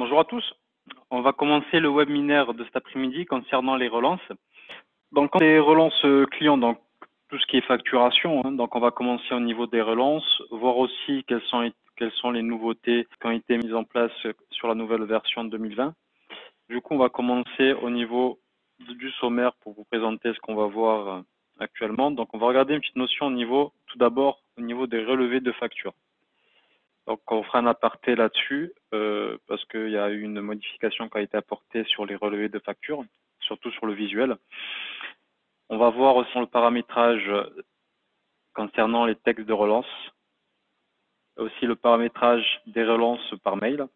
Bonjour à tous. On va commencer le webinaire de cet après-midi concernant les relances. Donc, les relances clients, donc tout ce qui est facturation. Donc, on va commencer au niveau des relances, voir aussi quelles sont les nouveautés qui ont été mises en place sur la nouvelle version 2020. Du coup, on va commencer au niveau du sommaire pour vous présenter ce qu'on va voir actuellement. Donc, on va regarder une petite notion tout d'abord, au niveau des relevés de factures. Donc, on fera un aparté là-dessus parce qu'il y a eu une modification qui a été apportée sur les relevés de factures, surtout sur le visuel. On va voir aussi le paramétrage concernant les textes de relance, aussi le paramétrage des relances par mail.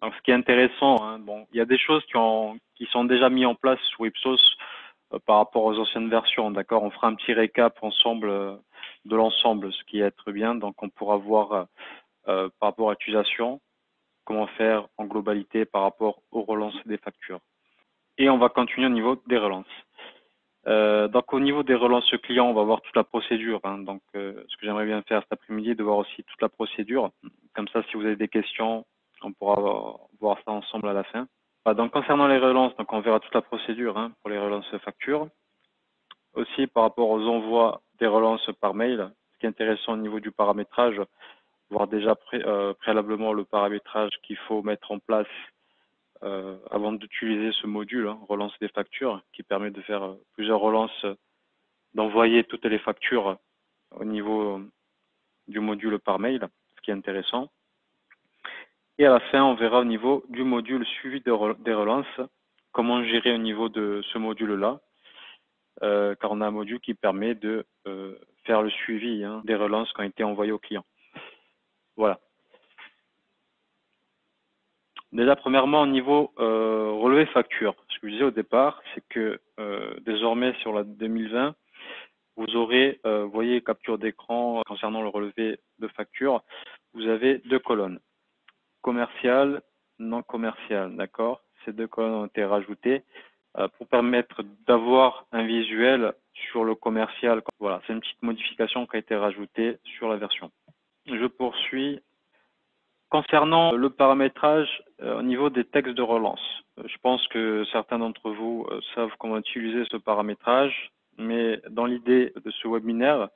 Donc, ce qui est intéressant, bon, il y a des choses qui sont déjà mises en place sous Ipsos par rapport aux anciennes versions, d'accord. On fera un petit récap ensemble de l'ensemble, ce qui est très bien. Donc, on pourra voir par rapport à l'utilisation, comment faire en globalité par rapport aux relances des factures. Et on va continuer au niveau des relances. Donc au niveau des relances clients, on va voir toute la procédure. Donc ce que j'aimerais bien faire cet après-midi, de voir aussi toute la procédure. Comme ça, si vous avez des questions, on pourra voir ça ensemble à la fin. Donc concernant les relances, donc on verra toute la procédure pour les relances factures. Aussi par rapport aux envois des relances par mail, ce qui est intéressant au niveau du paramétrage, voir déjà préalablement le paramétrage qu'il faut mettre en place avant d'utiliser ce module, relance des factures, qui permet de faire plusieurs relances, d'envoyer toutes les factures au niveau du module par mail, ce qui est intéressant. Et à la fin, on verra au niveau du module suivi des relances, comment gérer au niveau de ce module-là, car on a un module qui permet de faire le suivi des relances qui ont été envoyées aux clients. Voilà. Déjà, premièrement, au niveau relevé facture, ce que je disais au départ, c'est que désormais, sur la 2020, vous aurez, vous voyez, capture d'écran concernant le relevé de facture, vous avez deux colonnes, commercial, non commercial, d'accord. Ces deux colonnes ont été rajoutées pour permettre d'avoir un visuel sur le commercial. Voilà, c'est une petite modification qui a été rajoutée sur la version. Je poursuis. Concernant le paramétrage au niveau des textes de relance, je pense que certains d'entre vous savent comment utiliser ce paramétrage, mais dans l'idée de ce webinaire,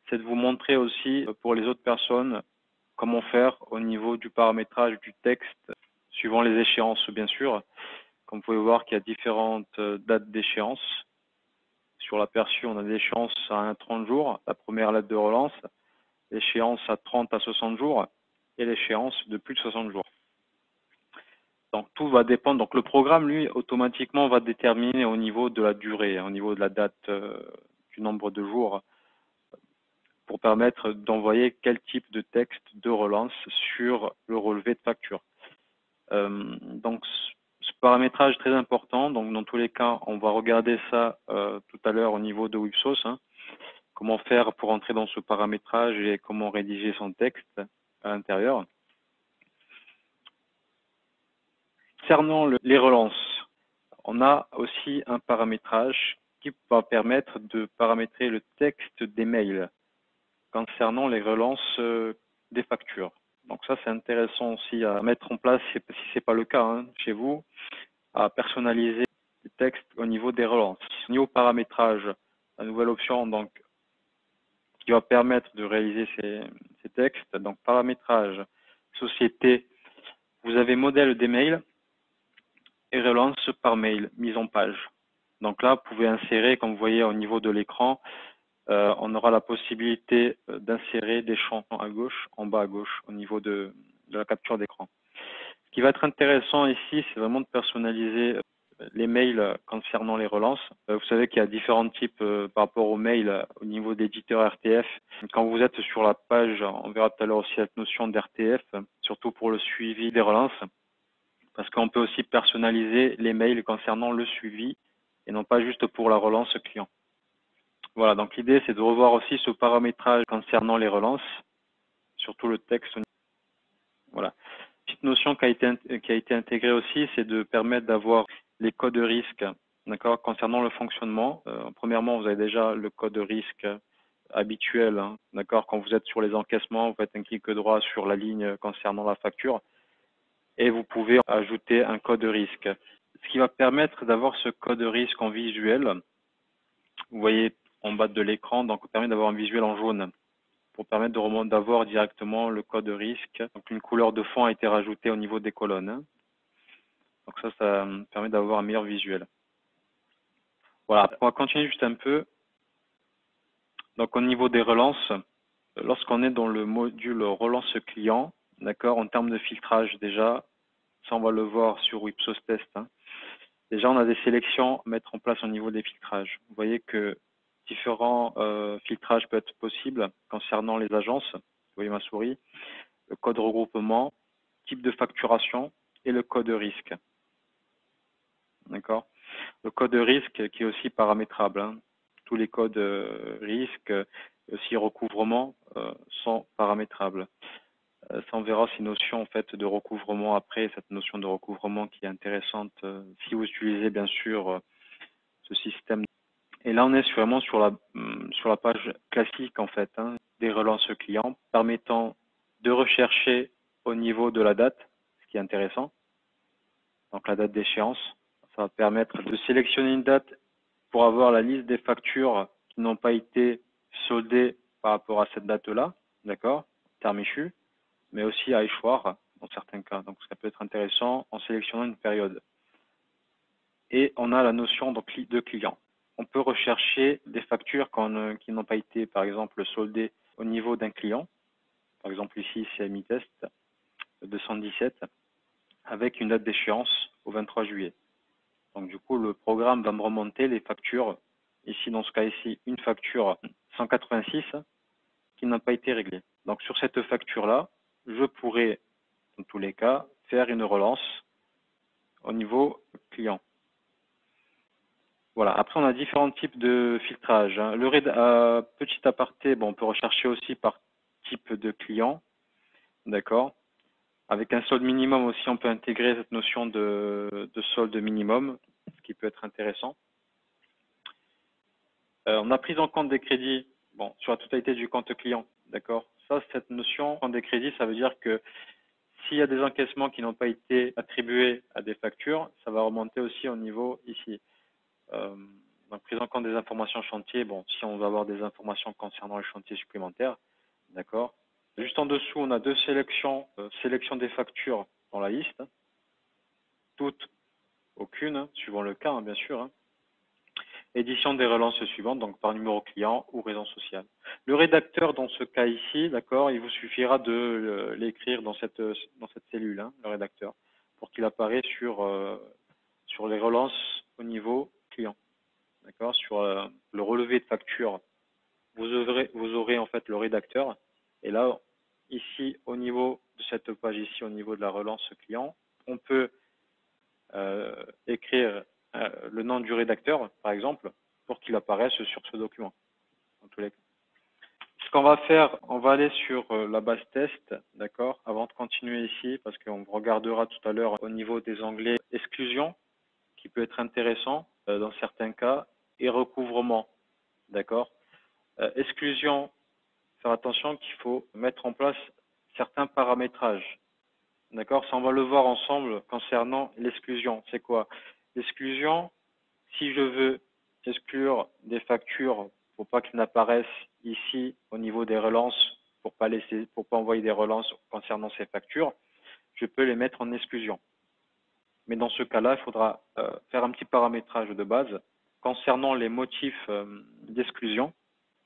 c'est de vous montrer aussi pour les autres personnes comment faire au niveau du paramétrage du texte, suivant les échéances bien sûr. Comme vous pouvez voir qu'il y a différentes dates d'échéance. Sur l'aperçu, on a des échéances à 30 jours, la première lettre de relance, l'échéance à 30 à 60 jours, et l'échéance de plus de 60 jours. Donc tout va dépendre. Donc le programme, lui, automatiquement va déterminer au niveau de la durée, au niveau de la date du nombre de jours, pour permettre d'envoyer quel type de texte de relance sur le relevé de facture. Donc ce paramétrage est très important. Donc dans tous les cas, on va regarder ça tout à l'heure au niveau de Ipsos. Comment faire pour entrer dans ce paramétrage et comment rédiger son texte à l'intérieur. Concernant les relances, on a aussi un paramétrage qui va permettre de paramétrer le texte des mails concernant les relances des factures. Donc ça, c'est intéressant aussi à mettre en place, si ce n'est pas le cas chez vous, à personnaliser le texte au niveau des relances. Au niveau paramétrage, la nouvelle option donc, qui va permettre de réaliser ces textes, donc paramétrage, société, vous avez modèle des mails, et relance par mail, mise en page. Donc là, vous pouvez insérer, comme vous voyez au niveau de l'écran, on aura la possibilité d'insérer des champs à gauche, en bas à gauche, au niveau de la capture d'écran. Ce qui va être intéressant ici, c'est vraiment de personnaliser les mails concernant les relances. Vous savez qu'il y a différents types par rapport aux mails au niveau d'éditeur RTF. Quand vous êtes sur la page, on verra tout à l'heure aussi cette notion d'RTF, surtout pour le suivi des relances. Parce qu'on peut aussi personnaliser les mails concernant le suivi et non pas juste pour la relance client. Voilà, donc l'idée c'est de revoir aussi ce paramétrage concernant les relances, surtout le texte. Voilà. Petite notion qui a été intégrée aussi, c'est de permettre d'avoir les codes de risque, d'accord, concernant le fonctionnement. Premièrement, vous avez déjà le code de risque habituel, d'accord, quand vous êtes sur les encaissements, vous faites un clic droit sur la ligne concernant la facture. et vous pouvez ajouter un code risque. Ce qui va permettre d'avoir ce code risque en visuel. Vous voyez en bas de l'écran, donc ça permet d'avoir un visuel en jaune pour permettre d'avoir directement le code risque. Donc une couleur de fond a été rajoutée au niveau des colonnes. Donc ça permet d'avoir un meilleur visuel. Voilà, on va continuer juste un peu. Donc au niveau des relances, lorsqu'on est dans le module relance client, d'accord, en termes de filtrage déjà, ça on va le voir sur Ipsos Test. Déjà on a des sélections à mettre en place au niveau des filtrages. Vous voyez que différents filtrages peuvent être possibles concernant les agences. Vous voyez ma souris, le code regroupement, type de facturation et le code risque. D'accord. Le code risque qui est aussi paramétrable. Tous les codes risque, aussi recouvrement sont paramétrables. Ça, on verra ces notions en fait de recouvrement après, cette notion de recouvrement qui est intéressante si vous utilisez bien sûr ce système. Et là, on est vraiment sur la page classique en fait, des relances clients, permettant de rechercher au niveau de la date, ce qui est intéressant. Donc la date d'échéance, ça va permettre de sélectionner une date pour avoir la liste des factures qui n'ont pas été soldées par rapport à cette date-là, d'accord, terme échu, mais aussi à échoir dans certains cas. Donc ça peut être intéressant en sélectionnant une période. Et on a la notion de client. On peut rechercher des factures qui n'ont pas été, par exemple, soldées au niveau d'un client. Par exemple, ici, CMI Test 217, avec une date d'échéance au 23 juillet. Donc, du coup, le programme va me remonter les factures. Ici, dans ce cas ici, une facture 186 qui n'a pas été réglée. Donc, sur cette facture-là, je pourrais, dans tous les cas, faire une relance au niveau client. Voilà. Après, on a différents types de filtrage. Le petit aparté, bon, on peut rechercher aussi par type de client, d'accord. Avec un solde minimum aussi, on peut intégrer cette notion de solde minimum, ce qui peut être intéressant. On a pris en compte des crédits, bon, sur la totalité du compte client, d'accord. Ça, cette notion des crédits, ça veut dire que s'il y a des encaissements qui n'ont pas été attribués à des factures, ça va remonter aussi au niveau ici. Donc, prise en compte des informations chantier, bon, si on va avoir des informations concernant les chantiers supplémentaires, d'accord. Juste en dessous, on a deux sélections, sélection des factures dans la liste, toutes, aucune, suivant le cas, bien sûr. Édition des relances suivantes, donc par numéro client ou raison sociale. Le rédacteur, dans ce cas ici, d'accord, il vous suffira de l'écrire dans cette cellule, le rédacteur, pour qu'il apparaisse sur les relances au niveau client. D'accord, sur le relevé de facture, vous aurez en fait le rédacteur. Et là, ici, au niveau de cette page ici, au niveau de la relance client, on peut écrire le nom du rédacteur, par exemple, pour qu'il apparaisse sur ce document. Dans tous les cas. Ce qu'on va faire, on va aller sur la base test, d'accord, avant de continuer ici, parce qu'on regardera tout à l'heure au niveau des onglets exclusion, qui peut être intéressant dans certains cas, et recouvrement, d'accord. Exclusion, faire attention qu'il faut mettre en place certains paramétrages, d'accord. Ça, on va le voir ensemble concernant l'exclusion. C'est quoi? L'exclusion, si je veux exclure des factures pour pas qu'elles n'apparaissent ici au niveau des relances, pour pas envoyer des relances concernant ces factures, je peux les mettre en exclusion. Mais dans ce cas-là, il faudra faire un petit paramétrage de base concernant les motifs d'exclusion.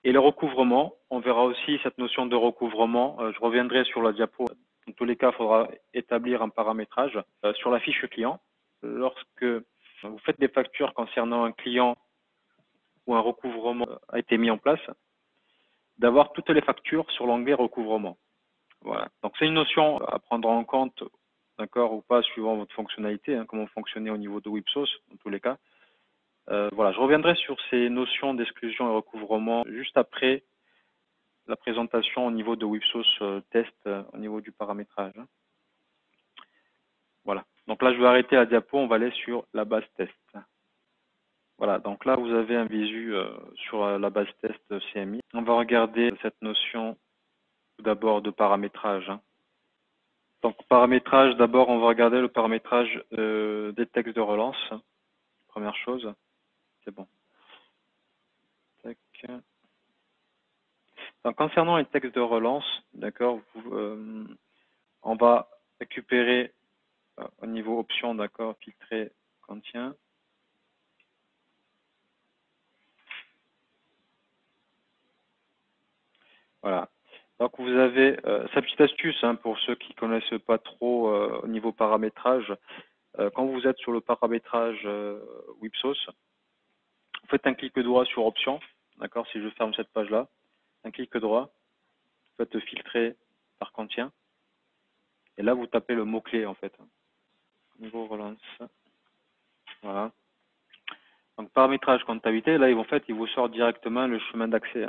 Et le recouvrement, on verra aussi cette notion de recouvrement. Je reviendrai sur la diapo. Dans tous les cas, il faudra établir un paramétrage sur la fiche client. Lorsque vous faites des factures concernant un client où un recouvrement a été mis en place, d'avoir toutes les factures sur l'onglet recouvrement. Voilà. Donc c'est une notion à prendre en compte, d'accord, ou pas, suivant votre fonctionnalité, comment fonctionner au niveau de Ipsos, dans tous les cas. Voilà, je reviendrai sur ces notions d'exclusion et recouvrement juste après la présentation au niveau de Ipsos test, au niveau du paramétrage. Voilà. Donc là, je vais arrêter la diapo, on va aller sur la base test. Voilà, donc là, vous avez un visu sur la base test CMI. On va regarder cette notion tout d'abord de paramétrage. Donc, paramétrage, d'abord, on va regarder le paramétrage des textes de relance. Première chose, c'est bon. Tac. Donc, concernant les textes de relance, d'accord, on va récupérer au niveau option, d'accord, filtrer contient. Voilà. Donc, vous avez sa petite astuce pour ceux qui connaissent pas trop au niveau paramétrage. Quand vous êtes sur le paramétrage Wipsos, vous faites un clic droit sur option, d'accord, si je ferme cette page-là, un clic droit, vous faites filtrer par contient, et là, vous tapez le mot-clé, en fait. Niveau relance. Voilà. Donc, paramétrage comptabilité, là, en fait, il vous sort directement le chemin d'accès.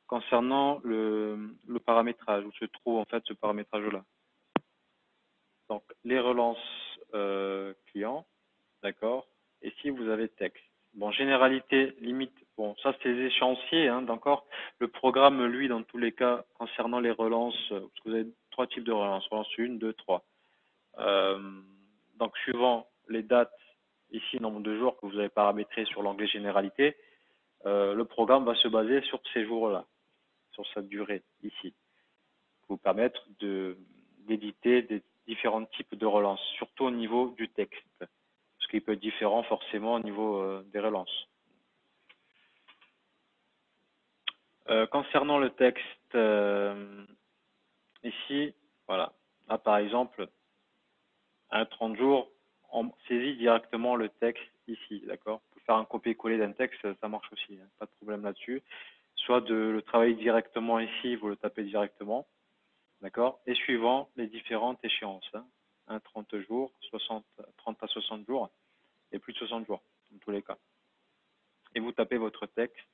Concernant le paramétrage, où se trouve, en fait, ce paramétrage-là. Donc, les relances clients, d'accord. Et si vous avez texte. Bon, généralité, limite, bon, ça c'est les échéanciers, d'accord. Le programme, lui, dans tous les cas, concernant les relances, parce que vous avez trois types de relances, relance 1, 2, 3. Donc, suivant les dates, ici, nombre de jours que vous avez paramétré sur l'onglet généralité, le programme va se baser sur ces jours-là, sur sa durée, ici, pour vous permettre d'éditer des différents types de relances, surtout au niveau du texte, ce qui peut être différent forcément au niveau des relances. Concernant le texte, ici, voilà, là par exemple, à 30 jours, on saisit directement le texte ici, d'accord. Pour faire un copier-coller d'un texte, ça marche aussi, pas de problème là-dessus. Soit de le travailler directement ici, vous le tapez directement, d'accord. Et suivant les différentes échéances, 30 jours, 30 à 60 jours, et plus de 60 jours, dans tous les cas. Et vous tapez votre texte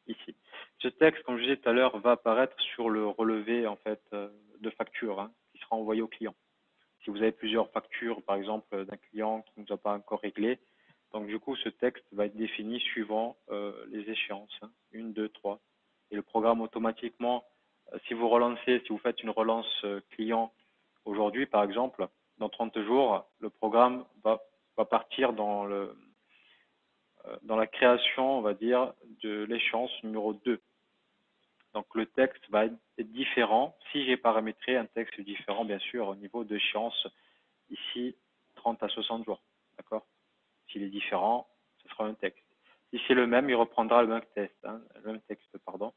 ici. Ce texte, comme je disais tout à l'heure, va apparaître sur le relevé en fait de facture qui sera envoyé au client. Si vous avez plusieurs factures, par exemple, d'un client qui ne nous a pas encore réglé, donc du coup, ce texte va être défini suivant les échéances, 1, 2, 3. Et le programme automatiquement, si vous relancez, si vous faites une relance client aujourd'hui, par exemple, dans 30 jours, le programme va partir dans la création, on va dire, de l'échéance numéro 2. Donc le texte va être différent si j'ai paramétré un texte différent, bien sûr, au niveau d'échéance, ici, 30 à 60 jours. D'accord. S'il est différent, ce sera un texte. Si c'est le même, il reprendra le même texte, le même texte, pardon.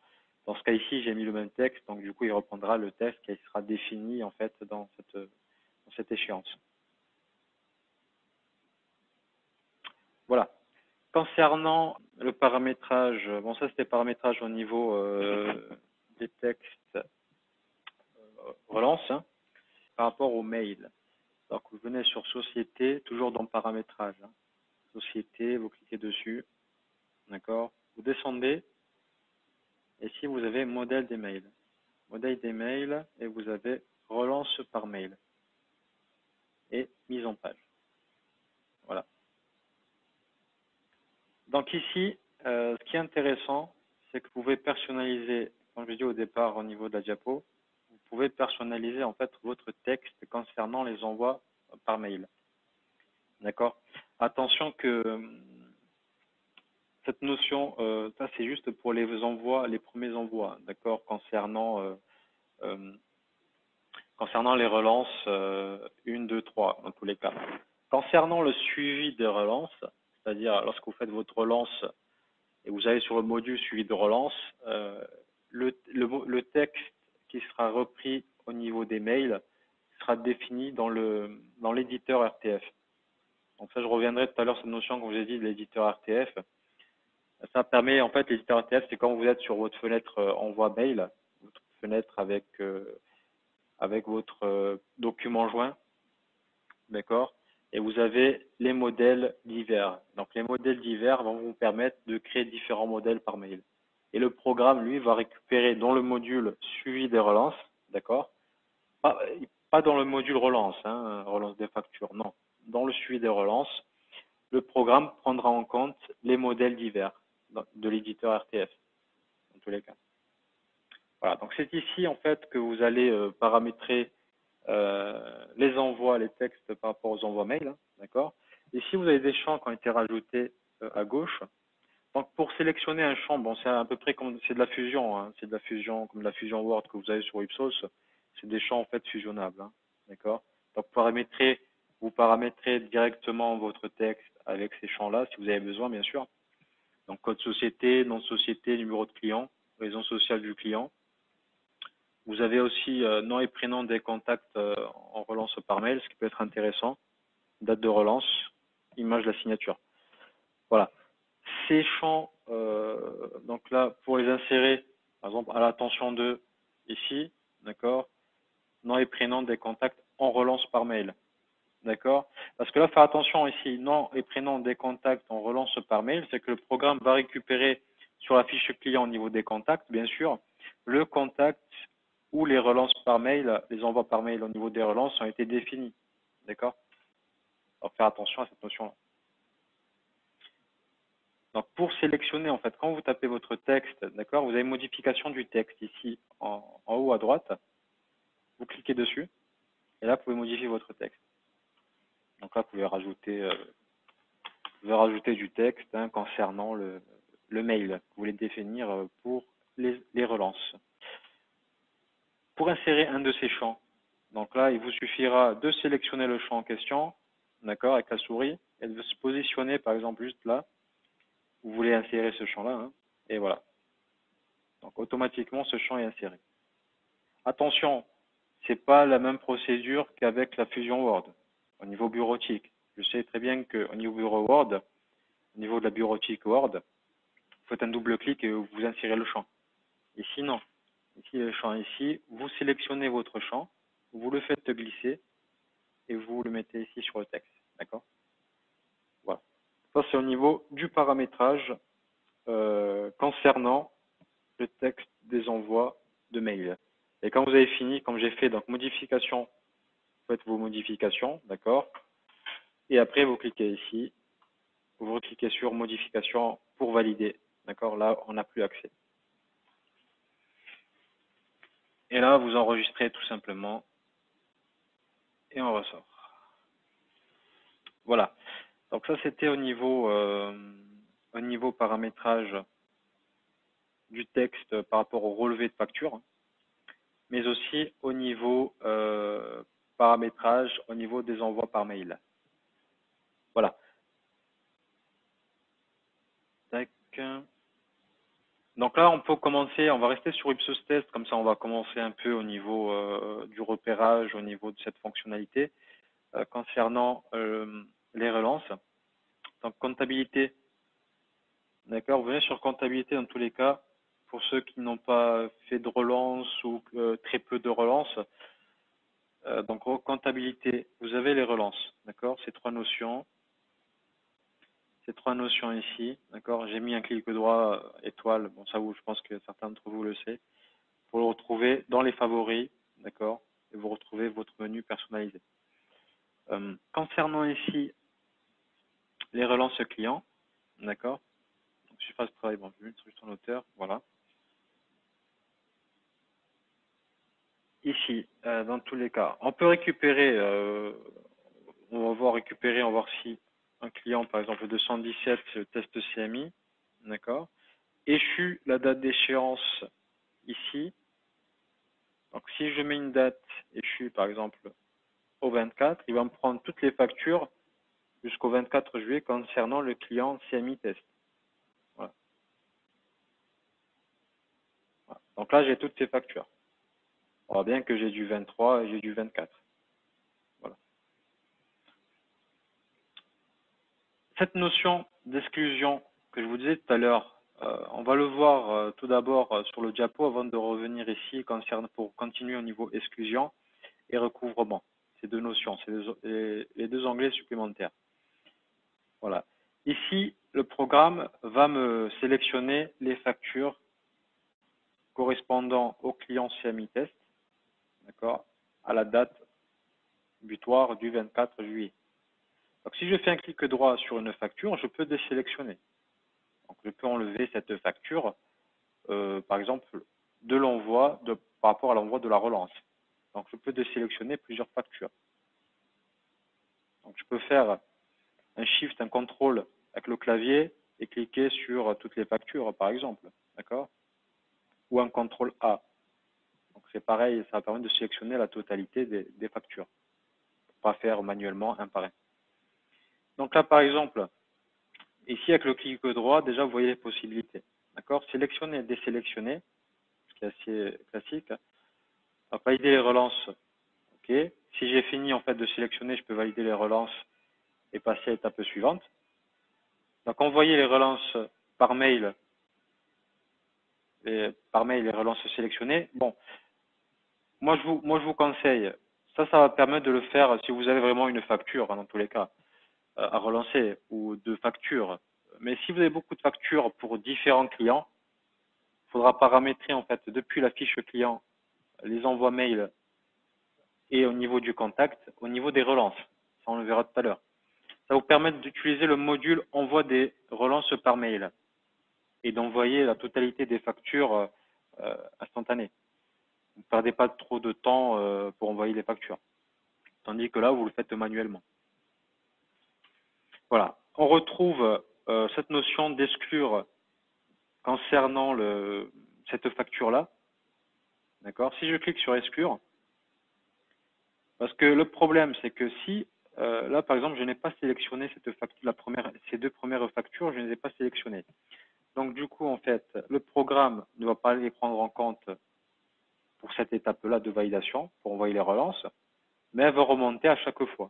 Dans ce cas ici, j'ai mis le même texte, donc du coup, il reprendra le texte qui sera défini en fait dans cette échéance. Voilà. Concernant le paramétrage, bon ça c'était paramétrage au niveau des textes relance, par rapport au mail. Donc vous venez sur société, toujours dans paramétrage. Société, vous cliquez dessus, d'accord. Vous descendez, et ici vous avez modèle des mails. Modèle des mails, et vous avez relance par mail. Et mise en page. Voilà. Donc ici, ce qui est intéressant, c'est que vous pouvez personnaliser, comme je dis au départ au niveau de la diapo, vous pouvez personnaliser en fait votre texte concernant les envois par mail. D'accord. Attention que cette notion, ça c'est juste pour les envois, les premiers envois, d'accord, concernant les relances 1, 2, 3, dans tous les cas. Concernant le suivi des relances, c'est-à-dire lorsque vous faites votre relance et vous allez sur le module suivi de relance, le texte qui sera repris au niveau des mails sera défini dans l'éditeur RTF. Donc ça, je reviendrai tout à l'heure sur cette notion, comme je vous ai dit, de l'éditeur RTF. Ça permet, en fait, l'éditeur RTF, c'est quand vous êtes sur votre fenêtre envoi mail, votre fenêtre avec votre document joint, d'accord, et vous avez les modèles divers. Donc, les modèles divers vont vous permettre de créer différents modèles par mail. Et le programme, lui, va récupérer dans le module suivi des relances, d'accord, pas dans le module relance, relance des factures, non. Dans le suivi des relances, le programme prendra en compte les modèles divers de l'éditeur RTF, dans tous les cas. Voilà, donc c'est ici en fait que vous allez paramétrer les envois, les textes par rapport aux envois mail, hein, d'accord. Ici, vous avez des champs qui ont été rajoutés à gauche. Donc, pour sélectionner un champ, bon, c'est à peu près comme c'est de la fusion, hein, c'est de la fusion comme la fusion Word que vous avez sur Ipsos. C'est des champs en fait fusionnables, hein, d'accord. Donc, vous paramétrez directement votre texte avec ces champs-là, si vous avez besoin, bien sûr. Donc, code société, nom de société, numéro de client, raison sociale du client. Vous avez aussi nom et prénom des contacts en relance par mail, ce qui peut être intéressant. Date de relance, image de la signature. Voilà. Ces champs, donc là, pour les insérer, par exemple, à l'attention de ici, d'accord, nom et prénom des contacts en relance par mail. D'accord? Parce que là, faire attention ici, nom et prénom des contacts en relance par mail, c'est que le programme va récupérer sur la fiche client au niveau des contacts, bien sûr, le contact où les relances par mail, les envois par mail au niveau des relances ont été définis. D'accord? Alors, faire attention à cette notion-là. Donc, pour sélectionner, en fait, quand vous tapez votre texte, d'accord, vous avez modification du texte ici en haut à droite. Vous cliquez dessus et là, vous pouvez modifier votre texte. Donc là, vous pouvez rajouter du texte hein, concernant le mail que vous voulez définir pour les relances. Pour insérer un de ces champs, donc là, il vous suffira de sélectionner le champ en question, d'accord, avec la souris, et de se positionner, par exemple, juste là, où vous voulez insérer ce champ-là, hein, et voilà. Donc, automatiquement, ce champ est inséré. Attention, c'est pas la même procédure qu'avec la fusion Word, au niveau bureautique. Je sais très bien qu'au niveau bureau Word, au niveau de la bureautique Word, vous faites un double clic et vous insérez le champ. Ici, non. Ici, le champ ici, vous sélectionnez votre champ, vous le faites glisser et vous le mettez ici sur le texte. D'accord? Voilà. Ça, c'est au niveau du paramétrage concernant le texte des envois de mail. Et quand vous avez fini, comme j'ai fait, donc modification, vous faites vos modifications, d'accord? Et après, vous cliquez ici, vous recliquez sur modification pour valider, d'accord? Là, on n'a plus accès. Et là, vous enregistrez tout simplement et on ressort. Voilà. Donc ça, c'était au niveau paramétrage du texte par rapport au relevé de facture, mais aussi au niveau paramétrage, au niveau des envois par mail. Voilà. Tac. Donc là, on peut commencer, on va rester sur Ipsos Test, comme ça on va commencer un peu au niveau du repérage, au niveau de cette fonctionnalité, concernant les relances. Donc comptabilité, d'accord, vous venez sur comptabilité dans tous les cas, pour ceux qui n'ont pas fait de relance ou très peu de relance. Donc comptabilité, vous avez les relances, d'accord, ces trois notions ici, d'accord. J'ai mis un clic droit étoile, bon ça je pense que certains d'entre vous le savent, pour le retrouver dans les favoris, d'accord, et vous retrouvez votre menu personnalisé. Concernant ici les relances clients, d'accord, donc surface de travail, bon, je vais mettre juste en hauteur, voilà. Ici, dans tous les cas, on peut récupérer, on va voir si un client, par exemple, 217 test CMI, d'accord, échu la date d'échéance ici. Donc, si je mets une date échue, par exemple, au 24, il va me prendre toutes les factures jusqu'au 24 juillet concernant le client CMI test. Voilà. Voilà. Donc là, j'ai toutes ces factures. On voit bien que j'ai du 23 et j'ai du 24. Voilà. Cette notion d'exclusion que je vous disais tout à l'heure, on va le voir tout d'abord sur le diapo avant de revenir ici pour continuer au niveau exclusion et recouvrement. Ces deux notions, c'est les deux onglets supplémentaires. Voilà. Ici, le programme va me sélectionner les factures correspondant au client CMI test, d'accord, à la date butoir du 24 juillet. Donc, si je fais un clic droit sur une facture, je peux désélectionner. Donc, je peux enlever cette facture, par exemple, par rapport à l'envoi de la relance. Donc, je peux désélectionner plusieurs factures. Donc, je peux faire un shift, un contrôle avec le clavier et cliquer sur toutes les factures, par exemple. D'accord? Ou un contrôle A. Donc, c'est pareil, ça va permettre de sélectionner la totalité des factures. Pas faire manuellement un par un. Donc là, par exemple, ici, avec le clic droit, déjà, vous voyez les possibilités. D'accord? Sélectionner et désélectionner, ce qui est assez classique. On va valider les relances. OK. Si j'ai fini, en fait, de sélectionner, je peux valider les relances et passer à l'étape suivante. Donc, envoyer les relances par mail, les relances sélectionnées. Bon, moi, je vous conseille, ça va permettre de le faire si vous avez vraiment une facture, hein, dans tous les cas, à relancer, ou deux factures. Mais si vous avez beaucoup de factures pour différents clients, il faudra paramétrer, en fait, depuis la fiche client, les envois mail et au niveau du contact, au niveau des relances. Ça, on le verra tout à l'heure. Ça vous permet d'utiliser le module envoi des relances par mail et d'envoyer la totalité des factures instantanées. Vous ne perdez pas trop de temps pour envoyer les factures. Tandis que là, vous le faites manuellement. Voilà. On retrouve cette notion d'exclure concernant cette facture-là. D'accord? Si je clique sur exclure, parce que le problème, c'est que si, là, par exemple, je n'ai pas sélectionné cette facture, ces deux premières factures, je ne les ai pas sélectionnées. Donc, du coup, en fait, le programme ne va pas les prendre en compte pour cette étape-là de validation, pour envoyer les relances, mais elle va remonter à chaque fois.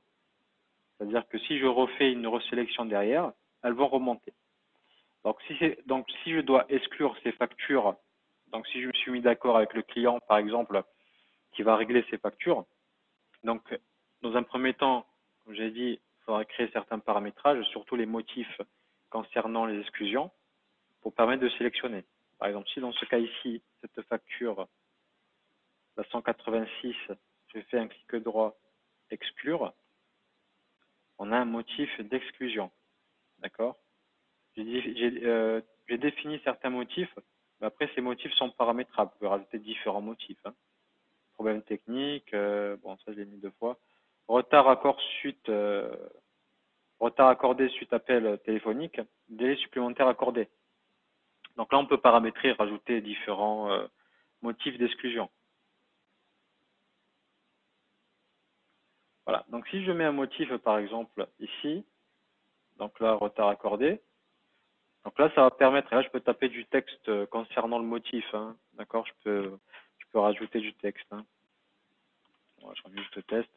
C'est-à-dire que si je refais une resélection derrière, elles vont remonter. Donc, si je dois exclure ces factures, donc si je me suis mis d'accord avec le client, par exemple, qui va régler ces factures, donc, dans un premier temps, comme j'ai dit, il faudra créer certains paramétrages, surtout les motifs concernant les exclusions, pour permettre de sélectionner. Par exemple, si dans ce cas ici, cette facture, la 186, je fais un clic droit, exclure, on a un motif d'exclusion. D'accord? J'ai défini certains motifs, mais après ces motifs sont paramétrables. Vous pouvez rajouter différents motifs. Hein. Problème technique, bon, ça je l'ai mis deux fois. Retard accordé suite appel téléphonique, délai supplémentaire accordé. Donc là, on peut paramétrer, rajouter différents motifs d'exclusion. Voilà. Donc si je mets un motif, par exemple, ici, donc là, retard accordé. Donc là, ça va permettre, et là, je peux taper du texte concernant le motif. Hein. D'accord? Je peux rajouter du texte. Hein. Voilà, je rajoute juste test.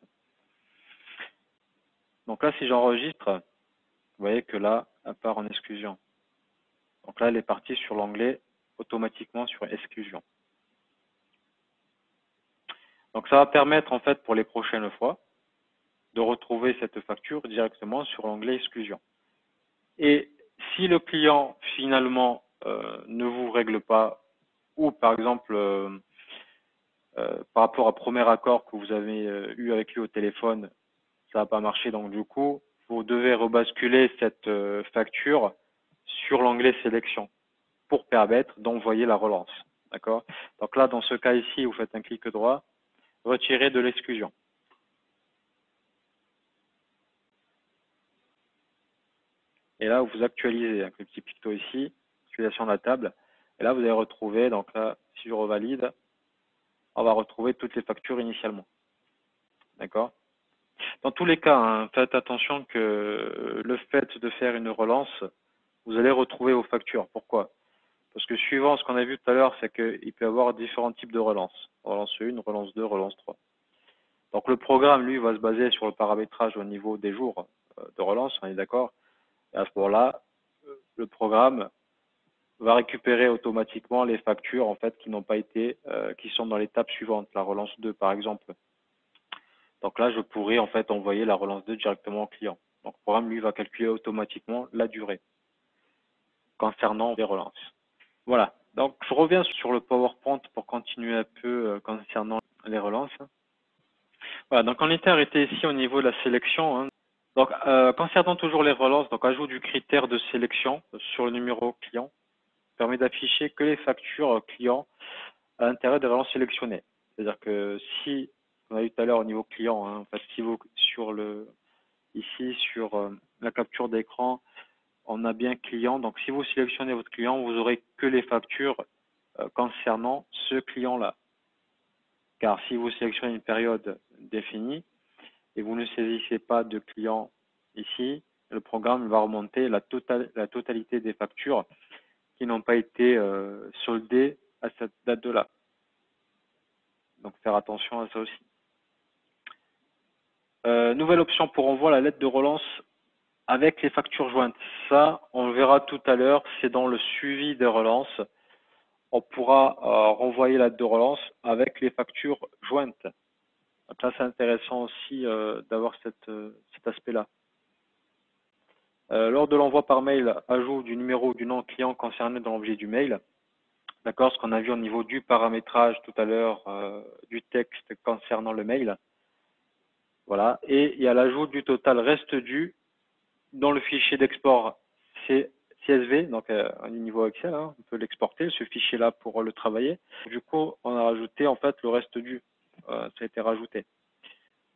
Donc là, si j'enregistre, vous voyez que là, elle part en exclusion. Donc là, elle est partie sur l'onglet automatiquement sur exclusion. Donc ça va permettre, en fait, pour les prochaines fois, de retrouver cette facture directement sur l'onglet exclusion. Et si le client, finalement, ne vous règle pas, ou par exemple, par rapport au premier accord que vous avez eu avec lui au téléphone, ça n'a pas marché, donc du coup, vous devez rebasculer cette facture sur l'onglet sélection pour permettre d'envoyer la relance. D'accord? Donc là, dans ce cas ici, vous faites un clic droit, retirer de l'exclusion. Et là, vous actualisez avec le petit picto ici, actualisation de la table. Et là, vous allez retrouver, donc là, si je revalide, on va retrouver toutes les factures initialement. D'accord? Dans tous les cas, hein, faites attention que le fait de faire une relance, vous allez retrouver vos factures. Pourquoi? Parce que suivant ce qu'on a vu tout à l'heure, c'est qu'il peut y avoir différents types de relances. Relance 1, relance 2, relance 3. Donc le programme, lui, va se baser sur le paramétrage au niveau des jours de relance, on est d'accord? Et à ce moment-là, le programme va récupérer automatiquement les factures en fait qui n'ont pas été, qui sont dans l'étape suivante, la relance 2 par exemple. Donc là, je pourrais en fait envoyer la relance 2 directement au client. Donc le programme, lui, va calculer automatiquement la durée concernant les relances. Voilà. Donc je reviens sur le PowerPoint pour continuer un peu concernant les relances. Voilà. Donc on était arrêté ici au niveau de la sélection. Hein. Donc concernant toujours les relances, donc ajout du critère de sélection sur le numéro client permet d'afficher que les factures clients à l'intérieur des relances sélectionnées. C'est-à-dire que si qu'on a eu tout à l'heure au niveau client. Hein. En fait, si vous ici sur la capture d'écran, on a bien client. Donc, si vous sélectionnez votre client, vous aurez que les factures concernant ce client-là. Car si vous sélectionnez une période définie et vous ne saisissez pas de client ici, le programme va remonter la totalité des factures qui n'ont pas été soldées à cette date de là. Donc, faire attention à ça aussi. Nouvelle option pour envoi, la lettre de relance avec les factures jointes. Ça, on le verra tout à l'heure, c'est dans le suivi des relances. On pourra renvoyer la lettre de relance avec les factures jointes. Donc là, c'est intéressant aussi d'avoir cet aspect-là. Lors de l'envoi par mail, ajout du numéro ou du nom client concerné dans l'objet du mail. D'accord, ce qu'on a vu au niveau du paramétrage tout à l'heure, du texte concernant le mail. Voilà, et il y a l'ajout du total reste dû dans le fichier d'export CSV, donc au niveau Excel, hein, on peut l'exporter, ce fichier-là pour le travailler. Du coup, on a rajouté en fait le reste dû, ça a été rajouté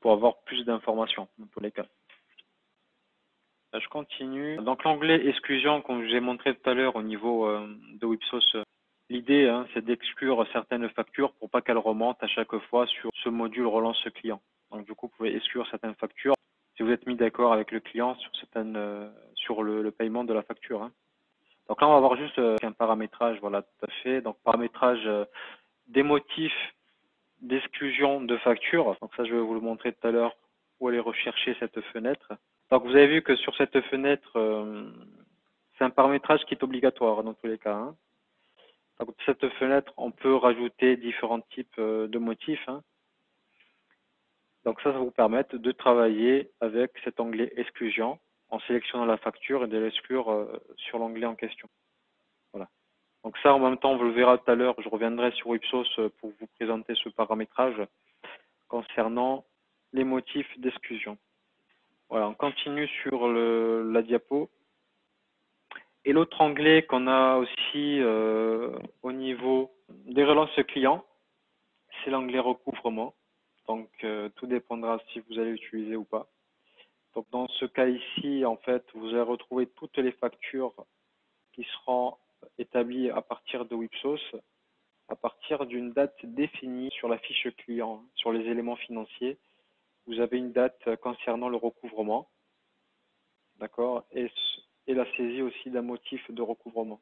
pour avoir plus d'informations dans tous les cas. Là, je continue. Donc l'onglet exclusion, comme je vous ai montré tout à l'heure au niveau de Wipsos, l'idée hein, c'est d'exclure certaines factures pour pas qu'elles remontent à chaque fois sur ce module relance client. Donc du coup, vous pouvez exclure certaines factures si vous êtes mis d'accord avec le client sur le paiement de la facture. Hein. Donc là, on va voir juste un paramétrage, voilà, tout à fait. Donc paramétrage des motifs d'exclusion de facture. Donc ça, je vais vous le montrer tout à l'heure où aller rechercher cette fenêtre. Donc vous avez vu que sur cette fenêtre, c'est un paramétrage qui est obligatoire dans tous les cas. Hein. Donc cette fenêtre, on peut rajouter différents types de motifs. Hein. Donc ça va vous permettre de travailler avec cet onglet exclusion en sélectionnant la facture et de l'exclure sur l'onglet en question. Voilà. Donc ça, en même temps, vous le verrez tout à l'heure, je reviendrai sur Ipsos pour vous présenter ce paramétrage concernant les motifs d'exclusion. Voilà, on continue sur la diapo. Et l'autre onglet qu'on a aussi au niveau des relances clients, c'est l'onglet recouvrement. Donc tout dépendra si vous allez l'utiliser ou pas. Donc dans ce cas ici, en fait, vous allez retrouver toutes les factures qui seront établies à partir de Wipsos, à partir d'une date définie sur la fiche client, sur les éléments financiers. Vous avez une date concernant le recouvrement, d'accord, et la saisie aussi d'un motif de recouvrement.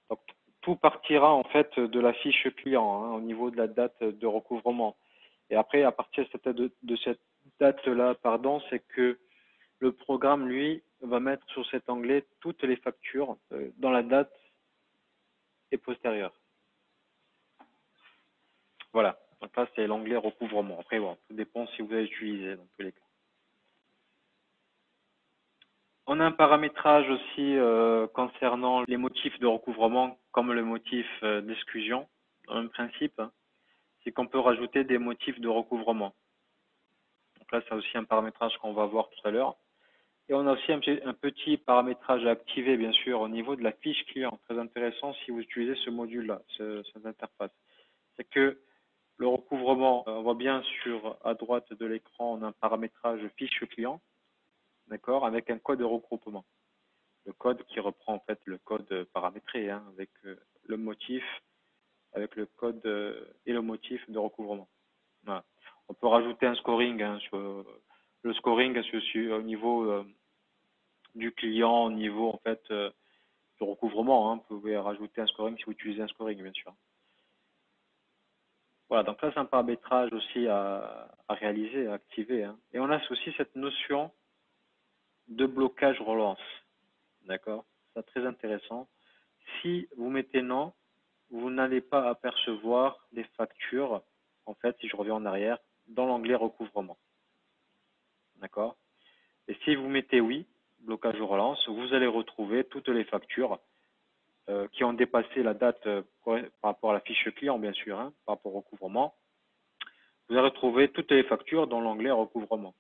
Donc tout partira en fait de la fiche client hein, au niveau de la date de recouvrement. Et après, à partir de cette date-là, pardon, c'est que le programme, lui, va mettre sur cet onglet toutes les factures dans la date et postérieure. Voilà. Donc là, c'est l'onglet recouvrement. Après, bon, tout dépend si vous allez utiliser dans tous les cas. On a un paramétrage aussi concernant les motifs de recouvrement comme le motif d'exclusion. Dans le même principe, hein, c'est qu'on peut rajouter des motifs de recouvrement. Donc là, c'est aussi un paramétrage qu'on va voir tout à l'heure. Et on a aussi un petit paramétrage à activer, bien sûr, au niveau de la fiche client. Très intéressant si vous utilisez ce module-là, cette interface. C'est que le recouvrement, on voit bien à droite de l'écran, on a un paramétrage fiche client, d'accord, avec un code de regroupement. Le code qui reprend en fait le code paramétré, hein, avec le motif, avec le code et le motif de recouvrement. Voilà. On peut rajouter un scoring, hein, sur le scoring au niveau du client, au niveau en fait du recouvrement. Hein. Vous pouvez rajouter un scoring si vous utilisez un scoring, bien sûr. Voilà, donc là c'est un paramétrage aussi à réaliser, à activer. Hein. Et on a aussi cette notion de blocage relance. D'accord? C'est très intéressant. Si vous mettez non, vous n'allez pas apercevoir les factures, en fait, si je reviens en arrière, dans l'onglet recouvrement. D'accord? Et si vous mettez oui, blocage ou relance, vous allez retrouver toutes les factures qui ont dépassé la date par rapport à la fiche client, bien sûr, hein, par rapport au recouvrement. Vous allez retrouver toutes les factures dans l'onglet recouvrement.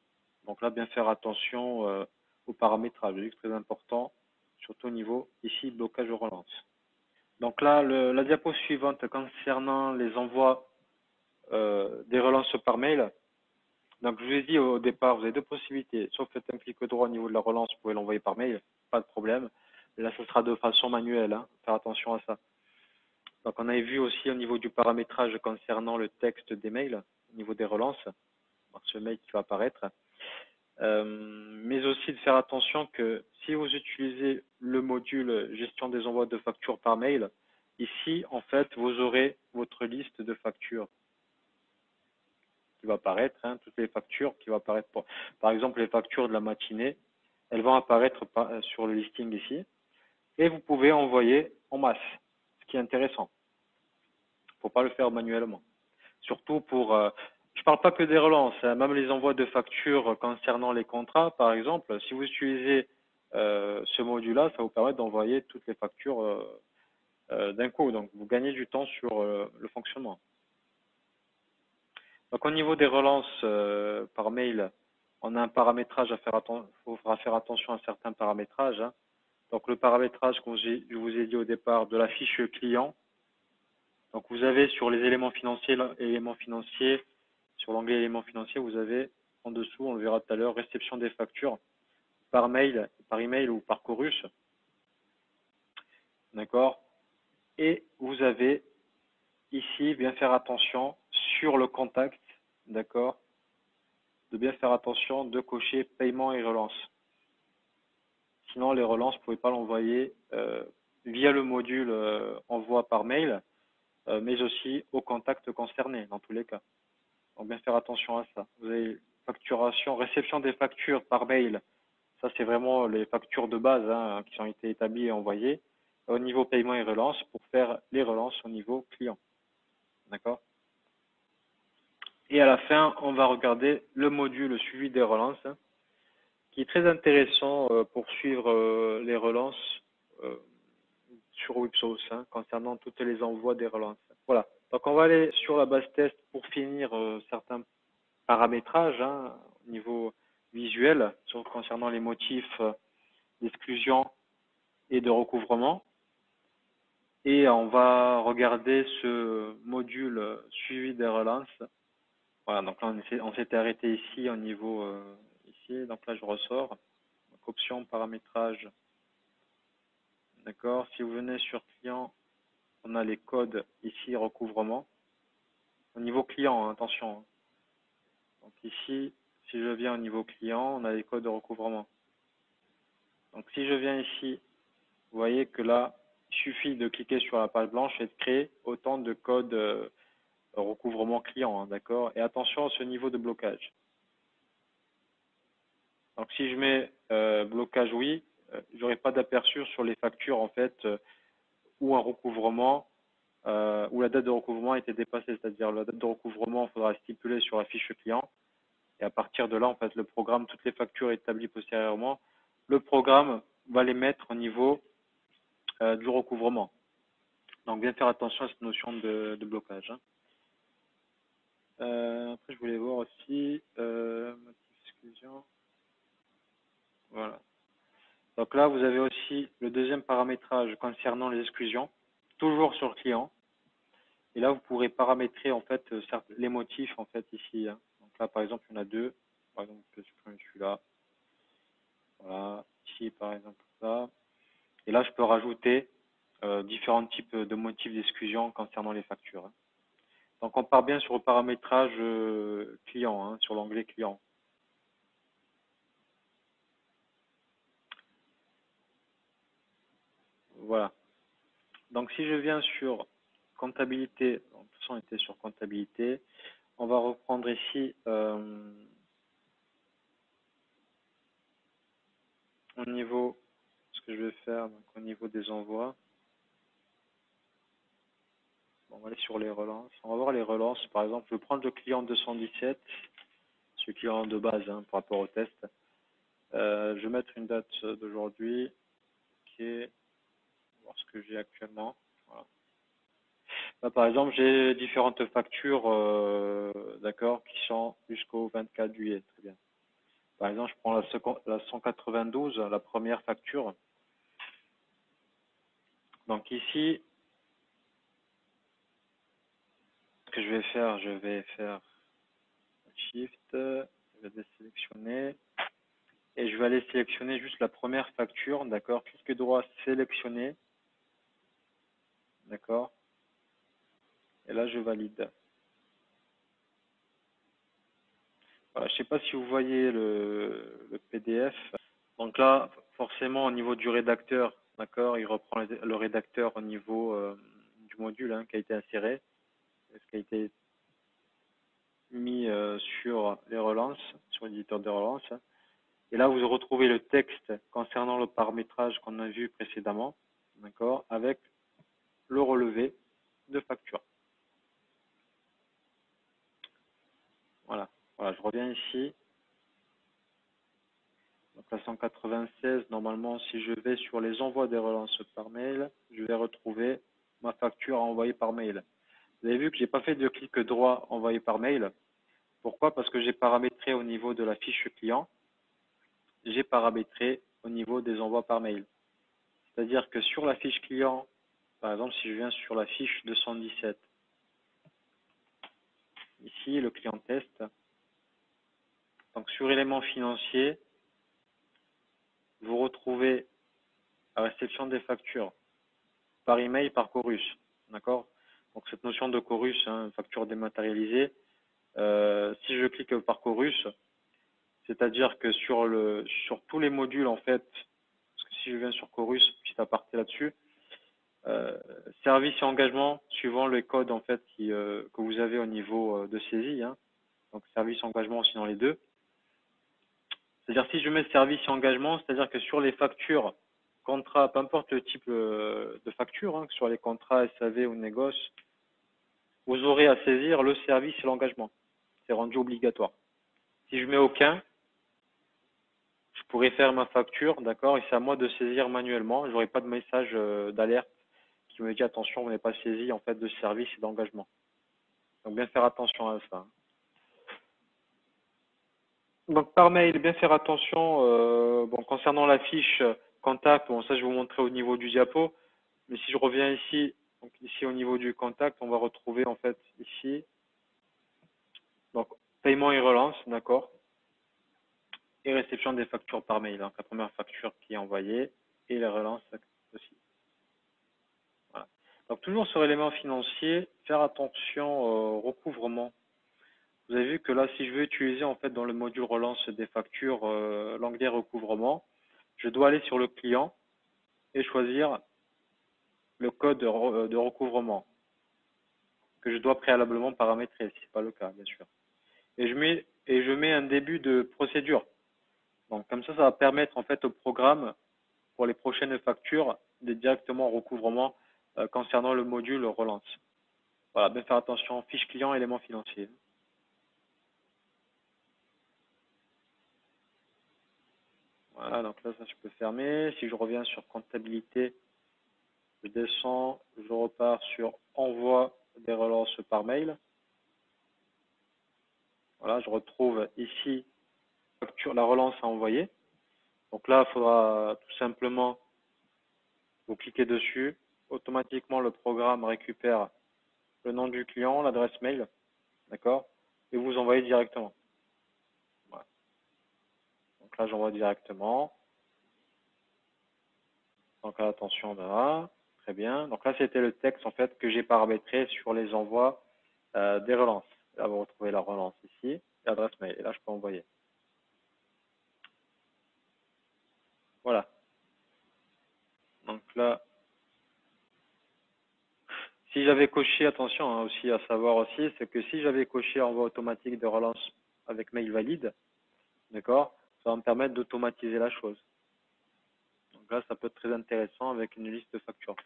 Donc là, bien faire attention au paramétrage, c'est très important, surtout au niveau ici blocage ou relance. Donc là, la diapo suivante concernant les envois des relances par mail. Donc, je vous ai dit au départ, vous avez deux possibilités. Soit vous faites un clic droit au niveau de la relance, vous pouvez l'envoyer par mail, pas de problème. Là, ce sera de façon manuelle, hein. Faire attention à ça. Donc, on avait vu aussi au niveau du paramétrage concernant le texte des mails, au niveau des relances, ce mail qui va apparaître. Mais aussi de faire attention que si vous utilisez le module gestion des envois de factures par mail, ici, en fait, vous aurez votre liste de factures qui va apparaître, hein, toutes les factures qui vont apparaître. Par exemple, les factures de la matinée, elles vont apparaître sur le listing ici. Et vous pouvez envoyer en masse, ce qui est intéressant. Il ne faut pas le faire manuellement. Surtout pour, je ne parle pas que des relances, hein, même les envois de factures concernant les contrats, par exemple, si vous utilisez ce module-là, ça vous permet d'envoyer toutes les factures d'un coup. Donc, vous gagnez du temps sur le fonctionnement. Donc, au niveau des relances par mail, on a un paramétrage à faire attention. Il faudra faire attention à certains paramétrages, hein. Donc, le paramétrage que je vous ai dit au départ de la fiche client. Donc, vous avez sur les éléments financiers, sur l'onglet éléments financiers, vous avez en dessous, on le verra tout à l'heure, réception des factures par mail, par email ou par Chorus. D'accord. Et vous avez ici, bien faire attention sur le contact, d'accord, de bien faire attention de cocher paiement et relance. Sinon, les relances, vous ne pouvez pas l'envoyer via le module envoi par mail, mais aussi au contact concerné, dans tous les cas. Donc, bien faire attention à ça. Vous avez facturation, réception des factures par mail. Ça, c'est vraiment les factures de base, hein, qui ont été établies et envoyées. Au niveau paiement et relance, pour faire les relances au niveau client. D'accord? Et à la fin, on va regarder le module suivi des relances, hein, qui est très intéressant pour suivre les relances sur Wipsos, hein, concernant toutes les envois des relances. Voilà. Donc, on va aller sur la base test pour finir certains paramétrage, hein, au niveau visuel, concernant les motifs d'exclusion et de recouvrement. Et on va regarder ce module suivi des relances. Voilà, donc là on s'était arrêté ici au niveau ici, donc là je ressors. Donc, option paramétrage. D'accord. Si vous venez sur client, on a les codes ici recouvrement. Au niveau client, hein, attention. Donc ici, si je viens au niveau client, on a les codes de recouvrement. Donc si je viens ici, vous voyez que là, il suffit de cliquer sur la page blanche et de créer autant de codes recouvrement client, hein, d'accord. Et attention à ce niveau de blocage. Donc si je mets blocage oui, j'aurai pas d'aperçu sur les factures en fait où un recouvrement où la date de recouvrement a été dépassée, c'est-à-dire la date de recouvrement, il faudra stipuler sur la fiche client. Et à partir de là, en fait, le programme, toutes les factures établies postérieurement, le programme va les mettre au niveau du recouvrement. Donc, bien faire attention à cette notion de blocage, hein. Après, je voulais voir aussi motif exclusion. Voilà. Donc là, vous avez aussi le deuxième paramétrage concernant les exclusions, toujours sur le client. Et là, vous pourrez paramétrer en fait les motifs en fait ici, hein. Donc là, par exemple, il y en a deux. Par exemple, je peux supprimer celui-là. Voilà. Ici, par exemple, ça. Et là, je peux rajouter différents types de motifs d'exclusion concernant les factures, hein. Donc, on part bien sur le paramétrage client, hein, sur l'onglet client. Voilà. Donc, si je viens sur comptabilité, donc, de toute façon, on était sur comptabilité. On va reprendre ici au niveau, ce que je vais faire, donc au niveau des envois. Bon, on va aller sur les relances. On va voir les relances. Par exemple, je vais prendre le client 217, ce client de base, hein, par rapport au test. Je vais mettre une date d'aujourd'hui qui est, voir ce que j'ai actuellement. Voilà. Là, par exemple, j'ai différentes factures, d'accord, qui sont jusqu'au 24 juillet. Très bien. Par exemple, je prends la 192, la première facture. Donc ici, ce que je vais faire Shift, je vais désélectionner. Et je vais aller sélectionner juste la première facture, d'accord? Clic droit, sélectionner, d'accord? Et là, je valide. Voilà, je ne sais pas si vous voyez le PDF. Donc là, forcément, au niveau du rédacteur, d'accord, il reprend le rédacteur au niveau du module qui a été inséré, ce qui a été mis sur les relances, sur l'éditeur de relance. Et là, vous retrouvez le texte concernant le paramétrage qu'on a vu précédemment, d'accord, avec le relevé de facture. Voilà. Voilà, je reviens ici. Donc la 196, normalement, si je vais sur les envois des relances par mail, je vais retrouver ma facture à envoyer par mail. Vous avez vu que j'ai pas fait de clic droit envoyer par mail. Pourquoi? Parce que j'ai paramétré au niveau de la fiche client, j'ai paramétré au niveau des envois par mail. C'est-à-dire que sur la fiche client, par exemple, si je viens sur la fiche 217, ici, le client test, donc sur éléments financiers, vous retrouvez la réception des factures par email, par Chorus. D'accord? Donc cette notion de Chorus, facture dématérialisée, si je clique par Chorus, c'est-à-dire que sur tous les modules, en fait, parce que si je viens sur Chorus, petit aparté là-dessus, service et engagement, suivant les codes en fait que vous avez au niveau de saisie, donc service et engagement aussi dans les deux. C'est-à-dire si je mets service et engagement, c'est-à-dire que sur les factures, contrats, peu importe le type de facture, que sur les contrats SAV ou négoce, vous aurez à saisir le service et l'engagement. C'est rendu obligatoire. Si je mets aucun, je pourrais faire ma facture, d'accord, et c'est à moi de saisir manuellement. Je n'aurai pas de message d'alerte qui me dit attention, vous n'avez pas saisi en fait de service et d'engagement. Donc bien faire attention à ça. Donc par mail, bien faire attention. Concernant la fiche contact, bon ça je vais vous montrer au niveau du diapo. Mais si je reviens ici, donc ici au niveau du contact, on va retrouver en fait ici, donc paiement et relance, d'accord, et réception des factures par mail. Donc la première facture qui est envoyée et la relance aussi. Voilà. Donc toujours sur l'élément financier, faire attention au recouvrement. Vous avez vu que là, si je veux utiliser en fait dans le module relance des factures l'onglet recouvrement, je dois aller sur le client et choisir le code de recouvrement que je dois préalablement paramétrer, si ce n'est pas le cas, bien sûr. Et je mets un début de procédure. Donc comme ça va permettre en fait au programme pour les prochaines factures d'être directement au recouvrement concernant le module relance. Voilà, bien faire attention, fiche client, éléments financiers. Voilà, donc là, ça je peux fermer. Si je reviens sur comptabilité, je descends, je repars sur envoi des relances par mail. Voilà, je retrouve ici facture, la relance à envoyer. Donc là, il faudra tout simplement vous cliquez dessus. Automatiquement, le programme récupère le nom du client, l'adresse mail, d'accord, et vous envoyez directement. Voilà. Donc là, j'envoie directement. Donc attention là, très bien. Donc là, c'était le texte en fait que j'ai paramétré sur les envois des relances. Là, vous retrouvez la relance ici, l'adresse mail. Et là, je peux envoyer. Voilà. Donc là, si j'avais coché, attention aussi à savoir aussi, c'est que si j'avais coché envoi automatique de relance avec mail valide, d'accord, ça va me permettre d'automatiser la chose. Donc là, ça peut être très intéressant avec une liste de factures.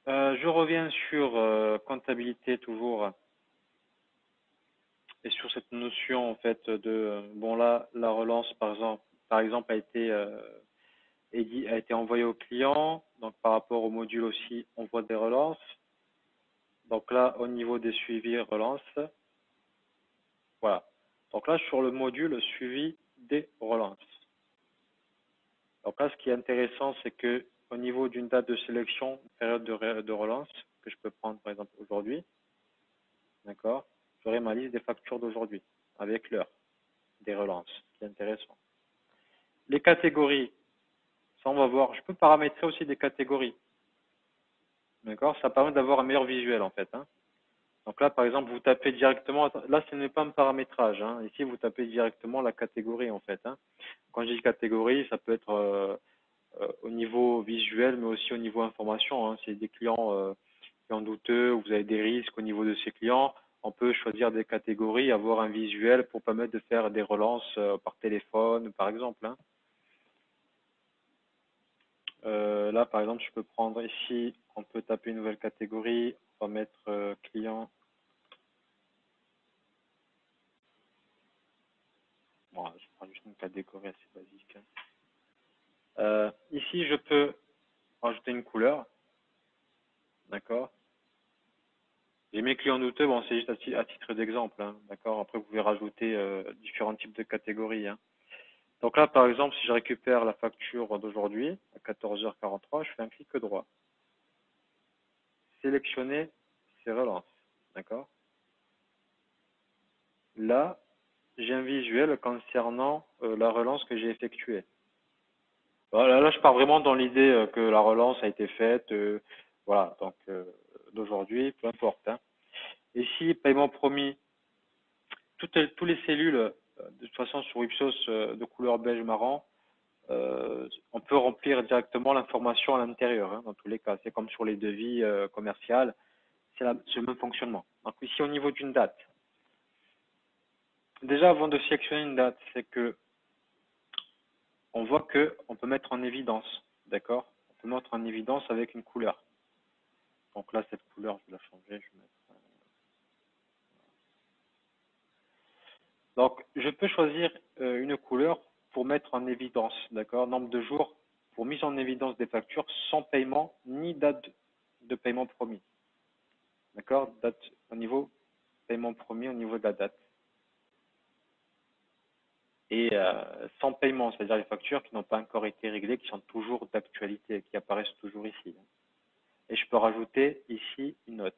Je reviens sur comptabilité toujours et sur cette notion en fait de bon là la relance par exemple a été envoyée au client, donc par rapport au module aussi on voit des relances. Donc là au niveau des suivis relances, voilà. Donc là sur le module suivi des relances. Donc là ce qui est intéressant c'est que au niveau d'une date de sélection, période de relance que je peux prendre par exemple aujourd'hui, d'accord. J'aurai ma liste des factures d'aujourd'hui avec l'heure des relances. C'est intéressant. Les catégories, ça on va voir. Je peux paramétrer aussi des catégories. D'accord? Ça permet d'avoir un meilleur visuel en fait, hein. Donc là, par exemple, vous tapez directement, là ce n'est pas un paramétrage, hein. Ici, vous tapez directement la catégorie en fait, hein. Quand je dis catégorie, ça peut être au niveau visuel, mais aussi au niveau information, hein. C'est des clients douteux, vous avez des risques au niveau de ces clients. On peut choisir des catégories, avoir un visuel pour permettre de faire des relances par téléphone, par exemple, hein. Là, par exemple, je peux prendre ici, on peut taper une nouvelle catégorie, on va mettre client. Bon, je prends juste une catégorie assez basique, hein. Ici, je peux rajouter une couleur, d'accord. J'ai mes clients douteux, bon, c'est juste à titre d'exemple, hein, d'accord. Après, vous pouvez rajouter différents types de catégories, hein. Donc là, par exemple, si je récupère la facture d'aujourd'hui à 14h43, je fais un clic droit. Sélectionner ces relances, d'accord. Là, j'ai un visuel concernant la relance que j'ai effectuée. Voilà, là, je pars vraiment dans l'idée que la relance a été faite, voilà, donc d'aujourd'hui, peu importe, hein. Ici, paiement promis, tous les cellules, de toute façon, sur Ipsos de couleur beige marron, on peut remplir directement l'information à l'intérieur, hein, dans tous les cas. C'est comme sur les devis commerciales, c'est le même fonctionnement. Donc ici, au niveau d'une date, déjà avant de sélectionner une date, c'est que on voit que on peut mettre en évidence, d'accord? On peut mettre en évidence avec une couleur. Donc là, cette couleur, je vais la changer, je vais mettre. Donc, je peux choisir une couleur pour mettre en évidence, d'accord? Nombre de jours pour mise en évidence des factures sans paiement ni date de paiement promis. D'accord? Date au niveau paiement promis au niveau de la date. Et sans paiement, c'est-à-dire les factures qui n'ont pas encore été réglées, qui sont toujours d'actualité, qui apparaissent toujours ici. Et je peux rajouter ici une note.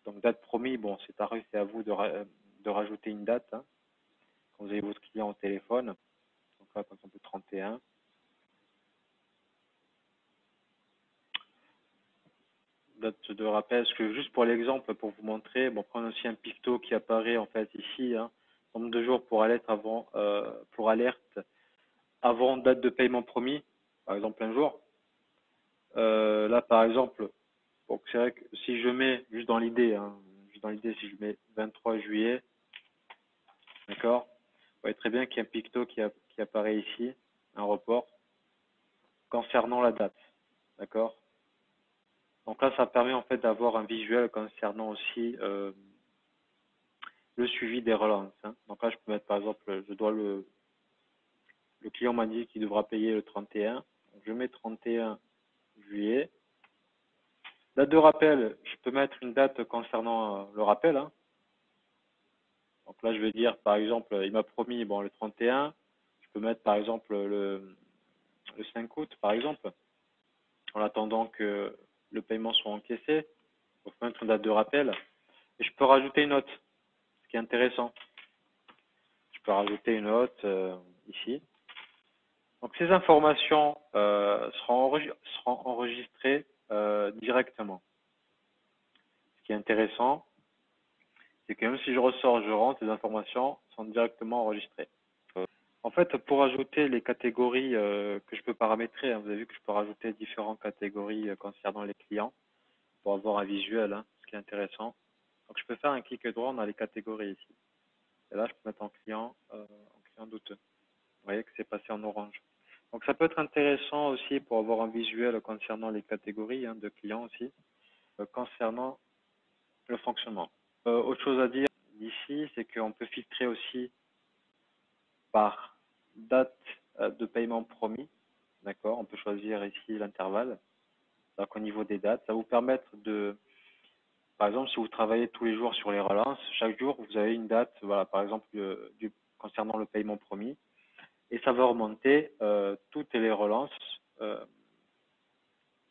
Donc date promis, bon, c'est à vous de rajouter une date, hein, quand vous avez votre client au téléphone. Donc là, par exemple, le 31. Date de rappel, parce que juste pour l'exemple, pour vous montrer, bon, prendre aussi un picto qui apparaît en fait ici, hein, nombre de jours pour alerte avant date de paiement promis, par exemple un jour. Là, par exemple, donc c'est vrai que si je mets, juste dans l'idée, hein, si je mets 23 juillet, d'accord, vous voyez très bien qu'il y a un picto qui apparaît ici, un report, concernant la date, d'accord. Donc là, ça permet en fait d'avoir un visuel concernant aussi le suivi des relances, hein. Donc là, je peux mettre par exemple, le client m'a dit qu'il devra payer le 31, donc je mets 31 juillet. Date de rappel, je peux mettre une date concernant le rappel, hein. Donc là, je vais dire, par exemple, il m'a promis, bon, le 31, je peux mettre, par exemple, le 5 août, par exemple, en attendant que le paiement soit encaissé. Je peux mettre une date de rappel. Et je peux rajouter une note, ce qui est intéressant. Je peux rajouter une note ici. Donc, ces informations seront enregistrées directement. Ce qui est intéressant, c'est que même si je ressors, je rentre, les informations sont directement enregistrées. En fait, pour ajouter les catégories que je peux paramétrer, hein, vous avez vu que je peux rajouter différentes catégories concernant les clients pour avoir un visuel, hein, ce qui est intéressant. Donc, je peux faire un clic droit dans les catégories ici. Et là, je peux mettre en client douteux. Vous voyez que c'est passé en orange. Donc, ça peut être intéressant aussi pour avoir un visuel concernant les catégories, hein, de clients aussi, concernant le fonctionnement. Autre chose à dire ici, c'est qu'on peut filtrer aussi par date de paiement promis. D'accord, on peut choisir ici l'intervalle. Donc au niveau des dates, ça va vous permettre de, par exemple, si vous travaillez tous les jours sur les relances, chaque jour vous avez une date, voilà, par exemple concernant le paiement promis, et ça va remonter toutes les relances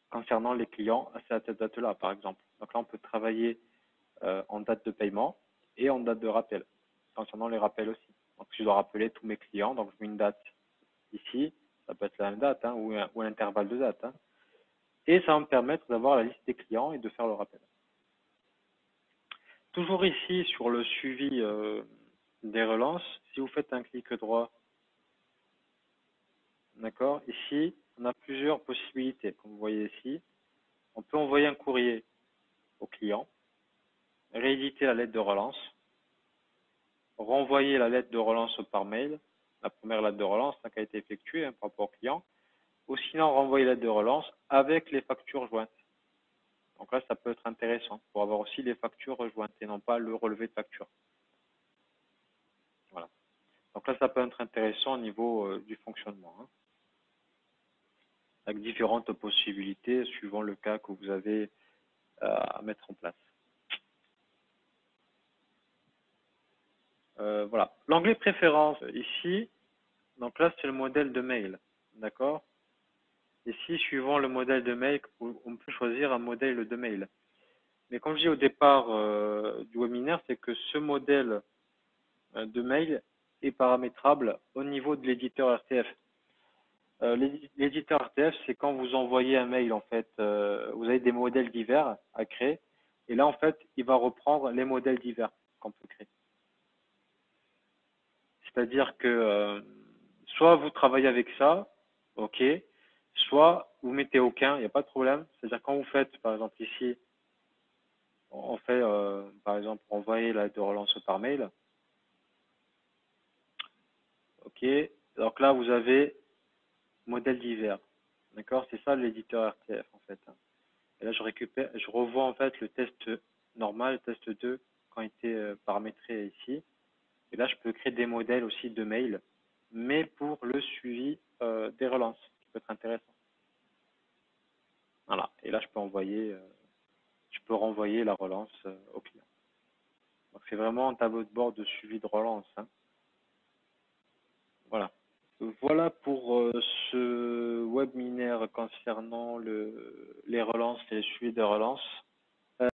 concernant les clients à cette date-là, par exemple. Donc là, on peut travailler en date de paiement et en date de rappel, concernant les rappels aussi. Donc, si je dois rappeler tous mes clients, donc je mets une date ici, ça peut être la même date, hein, ou un intervalle de date, hein. Et ça va me permettre d'avoir la liste des clients et de faire le rappel. Toujours ici, sur le suivi des relances, si vous faites un clic droit, d'accord, ici, on a plusieurs possibilités, comme vous voyez ici. On peut envoyer un courrier au client, rééditer la lettre de relance, renvoyer la lettre de relance par mail, la première lettre de relance qui a été effectuée hein, par rapport au client, ou sinon renvoyer la lettre de relance avec les factures jointes. Donc là, ça peut être intéressant pour avoir aussi les factures jointes et non pas le relevé de facture. Voilà. Donc là, ça peut être intéressant au niveau du fonctionnement, hein, avec différentes possibilités suivant le cas que vous avez à mettre en place. Voilà. L'onglet préférences, ici, donc là, c'est le modèle de mail. D'accord? Ici, suivant le modèle de mail, on peut choisir un modèle de mail. Mais comme je dis au départ du webinaire, c'est que ce modèle de mail est paramétrable au niveau de l'éditeur RTF. L'éditeur RTF, c'est quand vous envoyez un mail, en fait, vous avez des modèles divers à créer. Et là, en fait, il va reprendre les modèles divers qu'on peut créer. C'est-à-dire que soit vous travaillez avec ça, ok, soit vous mettez aucun, il n'y a pas de problème. C'est-à-dire quand vous faites, par exemple ici, on fait, par exemple, envoyer la lettre de relance par mail. Ok, donc là, vous avez modèle divers. D'accord, c'est ça l'éditeur RTF en fait. Et là, je revois en fait le test normal, le test 2, qui ont été paramétrés ici. Et là, je peux créer des modèles aussi de mail, mais pour le suivi des relances, qui peut être intéressant. Voilà. Et là, je peux renvoyer la relance au client. Donc, c'est vraiment un tableau de bord de suivi de relance, hein. Voilà. Voilà pour ce webinaire concernant les relances et le suivi des relances.